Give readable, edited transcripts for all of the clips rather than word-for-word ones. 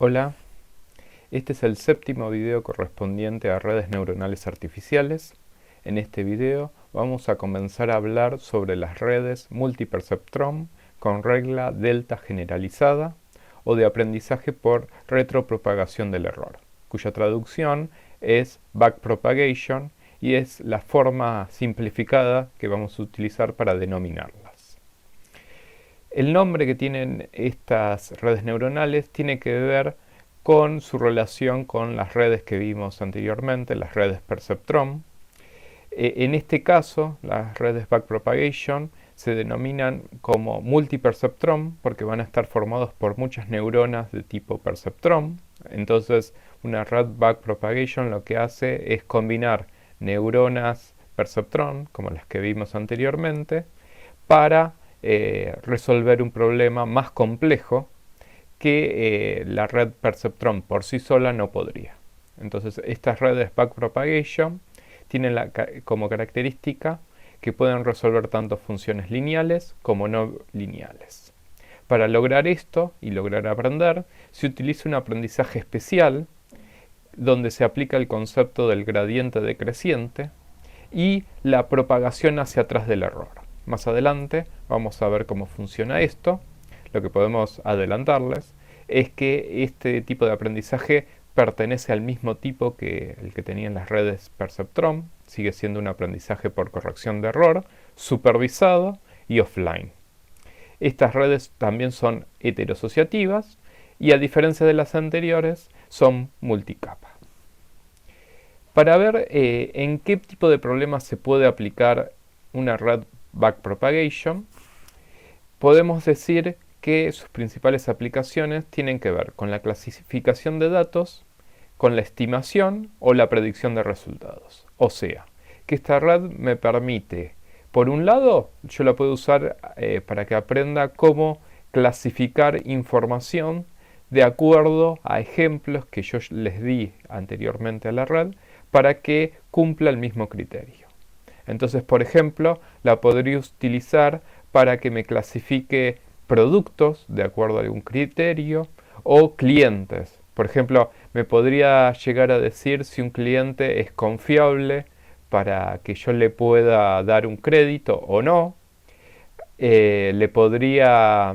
Hola, este es el séptimo video correspondiente a redes neuronales artificiales. En este video vamos a comenzar a hablar sobre las redes multiperceptron con regla delta generalizada o de aprendizaje por retropropagación del error, cuya traducción es backpropagation y es la forma simplificada que vamos a utilizar para denominarlas. El nombre que tienen estas redes neuronales tiene que ver con su relación con las redes que vimos anteriormente, las redes perceptron. En este caso, las redes backpropagation se denominan como multiperceptron porque van a estar formados por muchas neuronas de tipo perceptron. Entonces, una red backpropagation lo que hace es combinar neuronas perceptron, como las que vimos anteriormente, para resolver un problema más complejo que la red perceptron por sí sola no podría. Entonces, estas redes backpropagation tienen como característica que pueden resolver tanto funciones lineales como no lineales. Para lograr esto y lograr aprender, se utiliza un aprendizaje especial donde se aplica el concepto del gradiente decreciente y la propagación hacia atrás del error. Más adelante vamos a ver cómo funciona esto. Lo que podemos adelantarles es que este tipo de aprendizaje pertenece al mismo tipo que el que tenían las redes perceptron. Sigue siendo un aprendizaje por corrección de error, supervisado y offline. Estas redes también son heterosociativas y, a diferencia de las anteriores, son multicapa. Para ver en qué tipo de problemas se puede aplicar una red backpropagation, podemos decir que sus principales aplicaciones tienen que ver con la clasificación de datos, con la estimación o la predicción de resultados. O sea, que esta red me permite, por un lado, yo la puedo usar para que aprenda cómo clasificar información de acuerdo a ejemplos que yo les di anteriormente a la red para que cumpla el mismo criterio. Entonces, por ejemplo, la podría utilizar para que me clasifique productos de acuerdo a algún criterio o clientes. Por ejemplo, me podría llegar a decir si un cliente es confiable para que yo le pueda dar un crédito o no. Le podría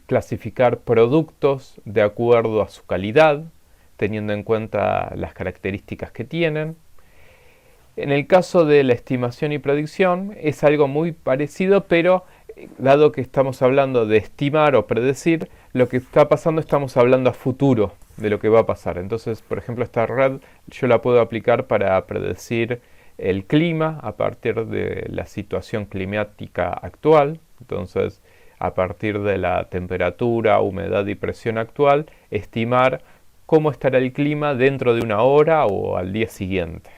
clasificar productos de acuerdo a su calidad, teniendo en cuenta las características que tienen. En el caso de la estimación y predicción es algo muy parecido, pero dado que estamos hablando de estimar o predecir, lo que está pasando estamos hablando a futuro de lo que va a pasar. Entonces, por ejemplo, esta red yo la puedo aplicar para predecir el clima a partir de la situación climática actual. Entonces, a partir de la temperatura, humedad y presión actual, estimar cómo estará el clima dentro de una hora o al día siguiente.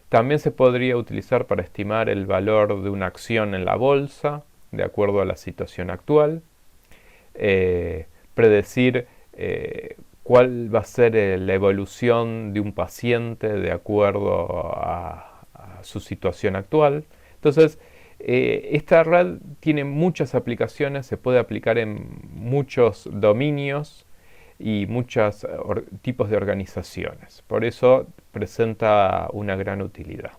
También se podría utilizar para estimar el valor de una acción en la bolsa, de acuerdo a la situación actual. Predecir cuál va a ser la evolución de un paciente de acuerdo a su situación actual. Entonces, esta red tiene muchas aplicaciones, se puede aplicar en muchos dominios y muchos tipos de organizaciones. Por eso presenta una gran utilidad.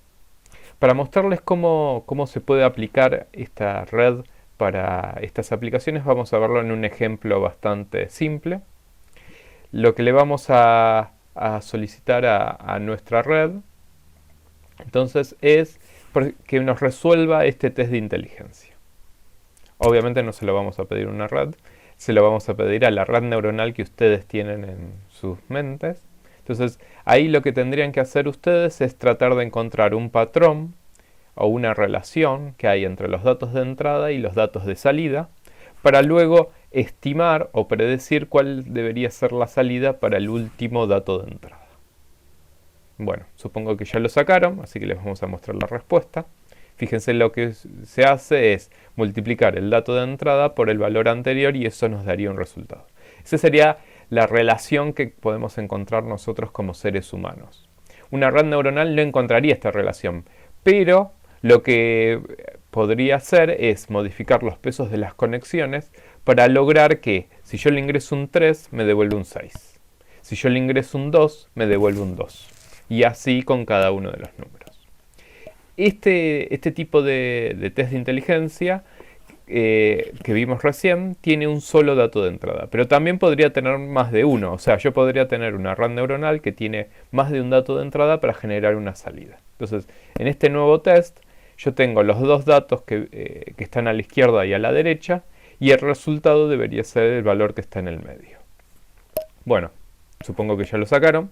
Para mostrarles cómo se puede aplicar esta red para estas aplicaciones, vamos a verlo en un ejemplo bastante simple. Lo que le vamos a solicitar a nuestra red, entonces, es que nos resuelva este test de inteligencia. Obviamente no se lo vamos a pedir a una red, se lo vamos a pedir a la red neuronal que ustedes tienen en sus mentes. Entonces, ahí lo que tendrían que hacer ustedes es tratar de encontrar un patrón o una relación que hay entre los datos de entrada y los datos de salida, para luego estimar o predecir cuál debería ser la salida para el último dato de entrada. Bueno, supongo que ya lo sacaron, así que les vamos a mostrar la respuesta. Fíjense, lo que se hace es multiplicar el dato de entrada por el valor anterior y eso nos daría un resultado. Esa sería la relación que podemos encontrar nosotros como seres humanos. Una red neuronal no encontraría esta relación, pero lo que podría hacer es modificar los pesos de las conexiones para lograr que, Si yo le ingreso un 3, me devuelve un 6. Si yo le ingreso un 2, me devuelve un 2. Y así con cada uno de los números. Este tipo de test de inteligencia que vimos recién tiene un solo dato de entrada, pero también podría tener más de uno. O sea, yo podría tener una red neuronal que tiene más de un dato de entrada para generar una salida. Entonces, en este nuevo test, yo tengo los dos datos que están a la izquierda y a la derecha, y el resultado debería ser el valor que está en el medio. Bueno, supongo que ya lo sacaron.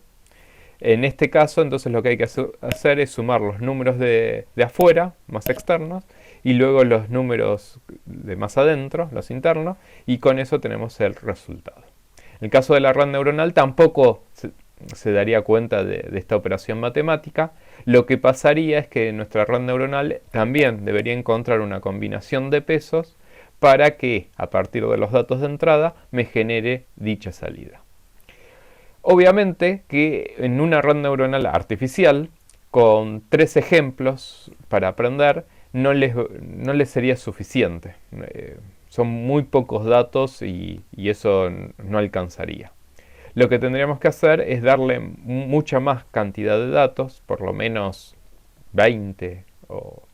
En este caso, entonces lo que hay que hacer es sumar los números de afuera, más externos, y luego los números de más adentro, los internos, y con eso tenemos el resultado. En el caso de la red neuronal tampoco se daría cuenta de esta operación matemática. Lo que pasaría es que nuestra red neuronal también debería encontrar una combinación de pesos para que, a partir de los datos de entrada, me genere dicha salida. Obviamente que en una red neuronal artificial, con 3 ejemplos para aprender, no les sería suficiente. Son muy pocos datos y eso no alcanzaría. Lo que tendríamos que hacer es darle mucha más cantidad de datos, por lo menos 20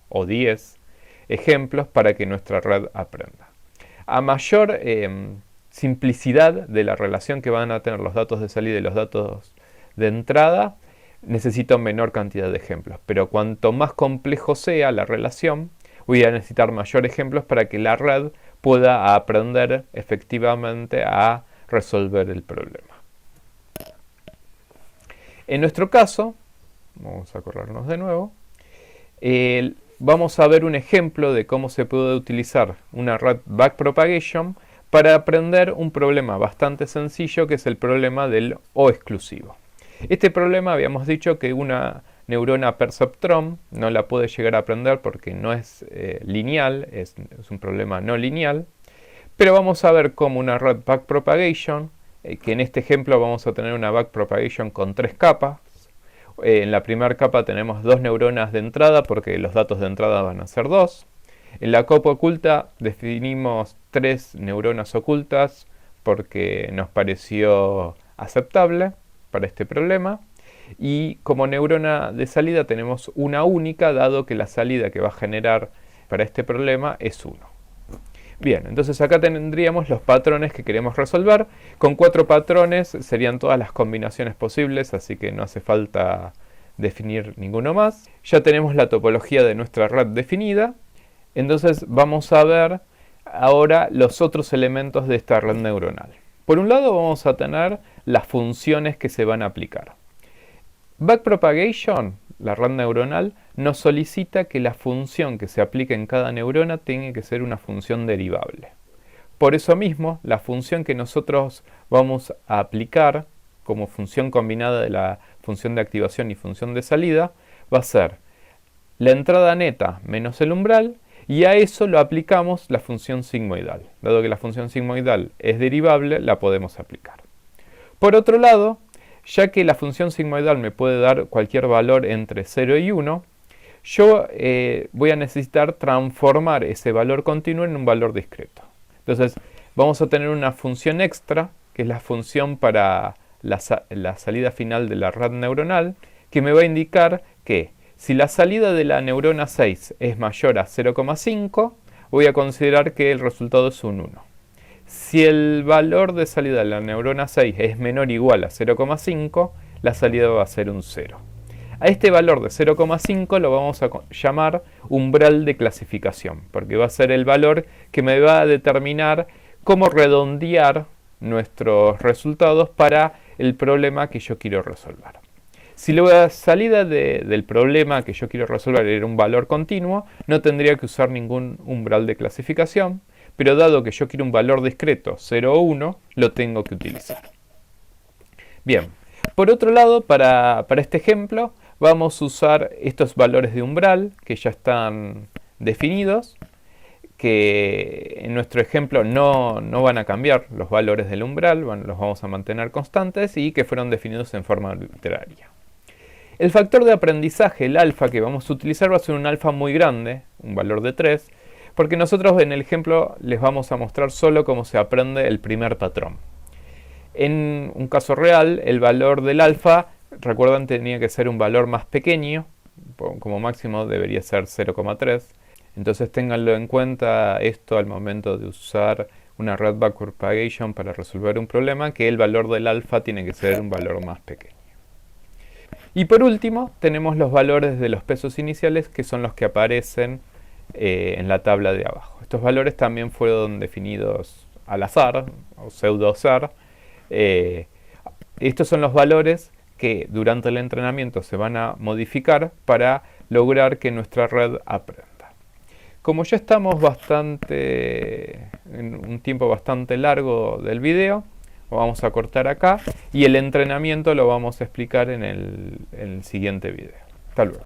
o 10 ejemplos para que nuestra red aprenda. A mayor simplicidad de la relación que van a tener los datos de salida y los datos de entrada, necesito menor cantidad de ejemplos. Pero cuanto más complejo sea la relación, voy a necesitar mayor ejemplos para que la red pueda aprender efectivamente a resolver el problema. En nuestro caso, vamos a corrernos de nuevo, vamos a ver un ejemplo de cómo se puede utilizar una red backpropagation para aprender un problema bastante sencillo, que es el problema del O exclusivo. Este problema habíamos dicho que una neurona perceptron no la puede llegar a aprender porque no es lineal, es un problema no lineal, pero vamos a ver cómo una red backpropagation, que en este ejemplo vamos a tener una backpropagation con 3 capas. En la primera capa tenemos 2 neuronas de entrada porque los datos de entrada van a ser 2. En la capa oculta definimos 3 neuronas ocultas porque nos pareció aceptable para este problema. Y como neurona de salida tenemos una única, dado que la salida que va a generar para este problema es 1. Bien, entonces acá tendríamos los patrones que queremos resolver. Con 4 patrones serían todas las combinaciones posibles, así que no hace falta definir ninguno más. Ya tenemos la topología de nuestra red definida. Entonces vamos a ver ahora los otros elementos de esta red neuronal. Por un lado vamos a tener las funciones que se van a aplicar. Backpropagation, la red neuronal, nos solicita que la función que se aplique en cada neurona tenga que ser una función derivable. Por eso mismo, la función que nosotros vamos a aplicar como función combinada de la función de activación y función de salida va a ser la entrada neta menos el umbral, y a eso lo aplicamos la función sigmoidal. Dado que la función sigmoidal es derivable, la podemos aplicar. Por otro lado, ya que la función sigmoidal me puede dar cualquier valor entre 0 y 1, yo voy a necesitar transformar ese valor continuo en un valor discreto. Entonces, vamos a tener una función extra, que es la función para la salida final de la red neuronal, que me va a indicar que si la salida de la neurona 6 es mayor a 0,5, voy a considerar que el resultado es un 1. Si el valor de salida de la neurona 6 es menor o igual a 0,5, la salida va a ser un 0. A este valor de 0,5 lo vamos a llamar umbral de clasificación, porque va a ser el valor que me va a determinar cómo redondear nuestros resultados para el problema que yo quiero resolver. Si la salida del problema que yo quiero resolver era un valor continuo, no tendría que usar ningún umbral de clasificación, pero dado que yo quiero un valor discreto 0 o 1, lo tengo que utilizar. Bien, por otro lado, para este ejemplo, vamos a usar estos valores de umbral que ya están definidos, que en nuestro ejemplo no van a cambiar los valores del umbral, los vamos a mantener constantes y que fueron definidos en forma arbitraria. El factor de aprendizaje, el alfa que vamos a utilizar, va a ser un alfa muy grande, un valor de 3, porque nosotros en el ejemplo les vamos a mostrar solo cómo se aprende el primer patrón. En un caso real, el valor del alfa, recuerdan, tenía que ser un valor más pequeño, como máximo debería ser 0,3. Entonces ténganlo en cuenta esto al momento de usar una red backward propagation para resolver un problema, que el valor del alfa tiene que ser un valor más pequeño. Y por último, tenemos los valores de los pesos iniciales, que son los que aparecen en la tabla de abajo. Estos valores también fueron definidos al azar, o pseudo azar. Estos son los valores que durante el entrenamiento se van a modificar para lograr que nuestra red aprenda. Como ya estamos en un tiempo bastante largo del video, lo vamos a cortar acá y el entrenamiento lo vamos a explicar en el siguiente video. Hasta luego.